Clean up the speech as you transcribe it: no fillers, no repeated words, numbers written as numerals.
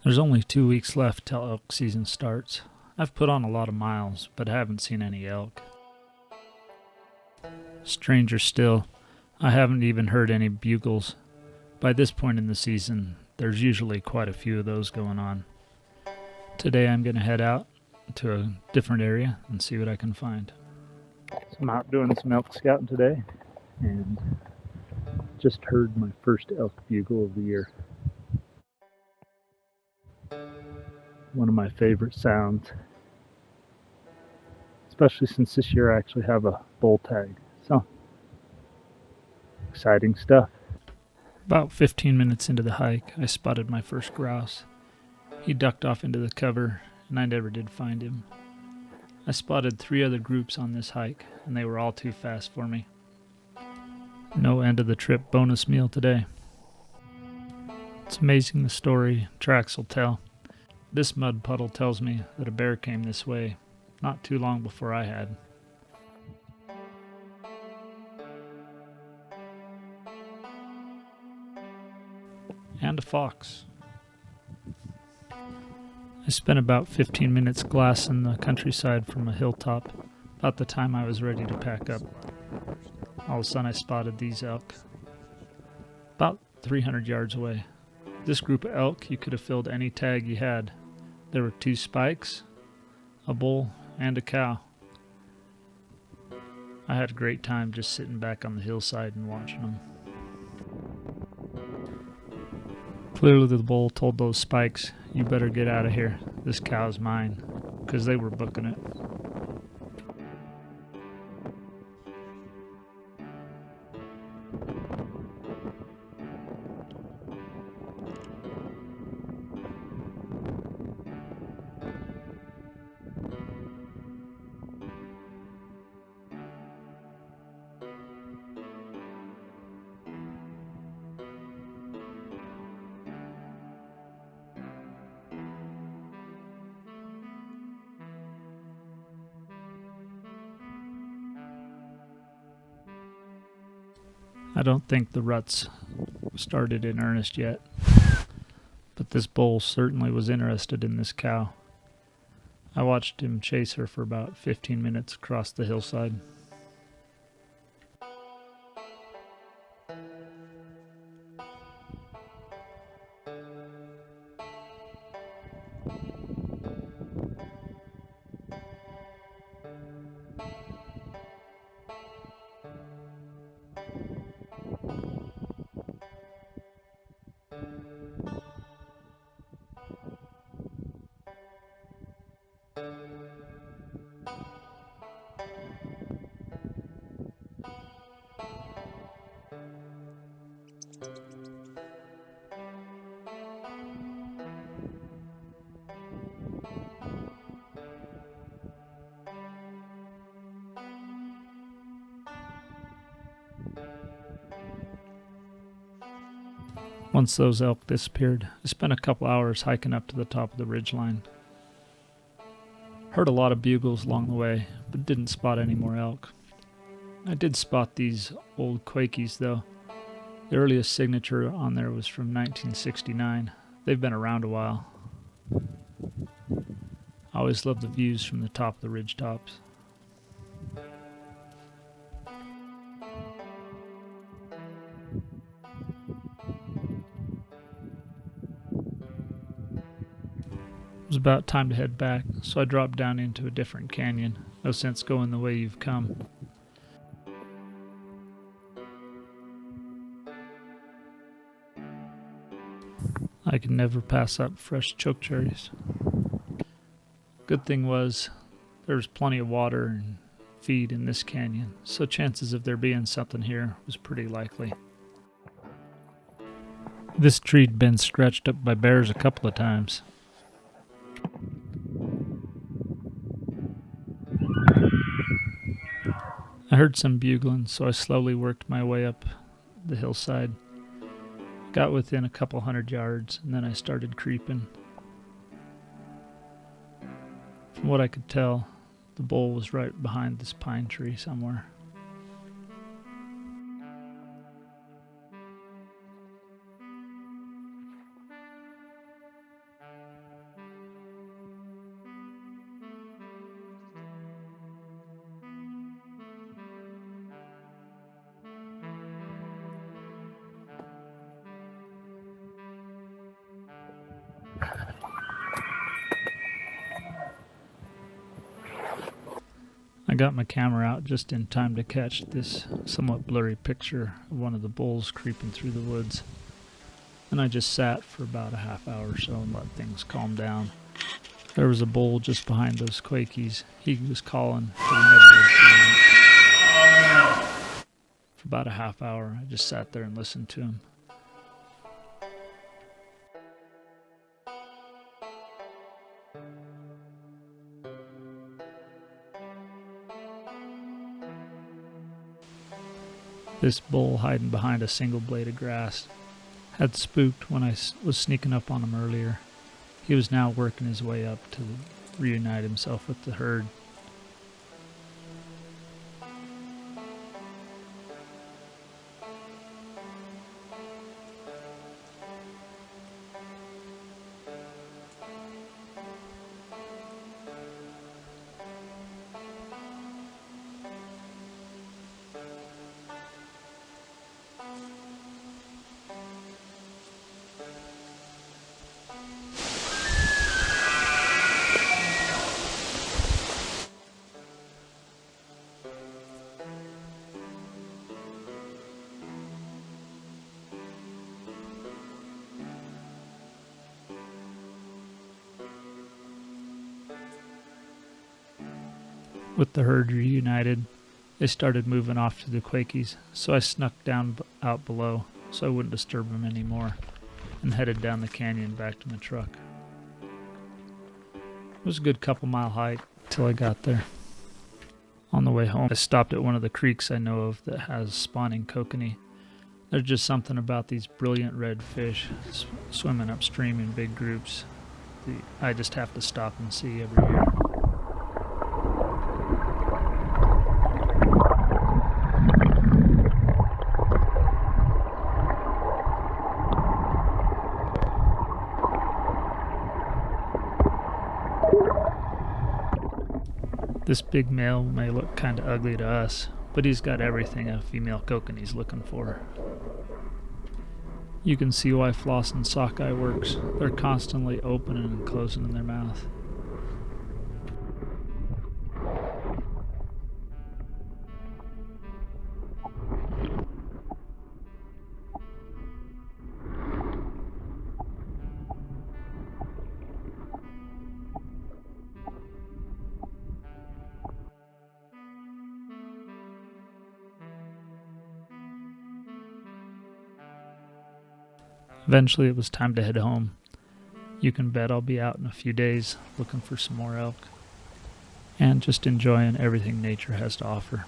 There's only 2 weeks left till elk season starts. I've put on a lot of miles, but haven't seen any elk. Stranger still, I haven't even heard any bugles. By this point in the season, there's usually quite a few of those going on. Today I'm going to head out to a different area and see what I can find. So I'm out doing some elk scouting today, and just heard my first elk bugle of the year. One of my favorite sounds, especially since this year I actually have a bull tag. So, exciting stuff. About 15 minutes into the hike, I spotted my first grouse. He ducked off into the cover, and I never did find him. I spotted 3 other groups on this hike, and they were all too fast for me. No end of the trip bonus meal today. It's amazing the story tracks will tell. This mud puddle tells me that a bear came this way not too long before I had. And a fox. I spent about 15 minutes glassing the countryside from a hilltop, about the time I was ready to pack up. All of a sudden I spotted these elk, about 300 yards away. This group of elk, you could have filled any tag you had. There were 2 spikes, a bull, and a cow. I had a great time just sitting back on the hillside and watching them. Clearly the bull told those spikes, "You better get out of here, this cow's mine," because they were booking it. I don't think the ruts started in earnest yet, but this bull certainly was interested in this cow. I watched him chase her for about 15 minutes across the hillside. Once those elk disappeared, I spent a couple hours hiking up to the top of the ridgeline. Heard a lot of bugles along the way, but didn't spot any more elk. I did spot these old Quakies though. The earliest signature on there was from 1969. They've been around a while. I always love the views from the top of the ridge tops. It was about time to head back, so I dropped down into a different canyon. No sense going the way you've come. I could never pass up fresh chokecherries. Good thing was, there was plenty of water and feed in this canyon, so chances of there being something here was pretty likely. This tree'd been scratched up by bears a couple of times. I heard some bugling, so I slowly worked my way up the hillside. Got within a couple 100 yards, and then I started creeping. From what I could tell, the bull was right behind this pine tree somewhere. got my camera out just in time to catch this somewhat blurry picture of one of the bulls creeping through the woods. And I just sat for about a half hour or so and let things calm down. There was a bull just behind those quakies. He was calling, but he never would see him. For about a half hour, I just sat there and listened to him. This bull hiding behind a single blade of grass had spooked when I was sneaking up on him earlier. He was now working his way up to reunite himself with the herd. With the herd reunited, they started moving off to the quakies, so I snuck down out below so I wouldn't disturb them anymore and headed down the canyon back to my truck. It was a good couple-mile hike till I got there. On the way home, I stopped at one of the creeks I know of that has spawning kokanee. There's just something about these brilliant red fish swimming upstream in big groups that I just have to stop and see every year. This big male may look kind of ugly to us, but he's got everything a female kokanee's looking for. You can see why floss and sockeye works. They're constantly opening and closing in their mouth. Eventually it was time to head home. You can bet I'll be out in a few days looking for some more elk and just enjoying everything nature has to offer.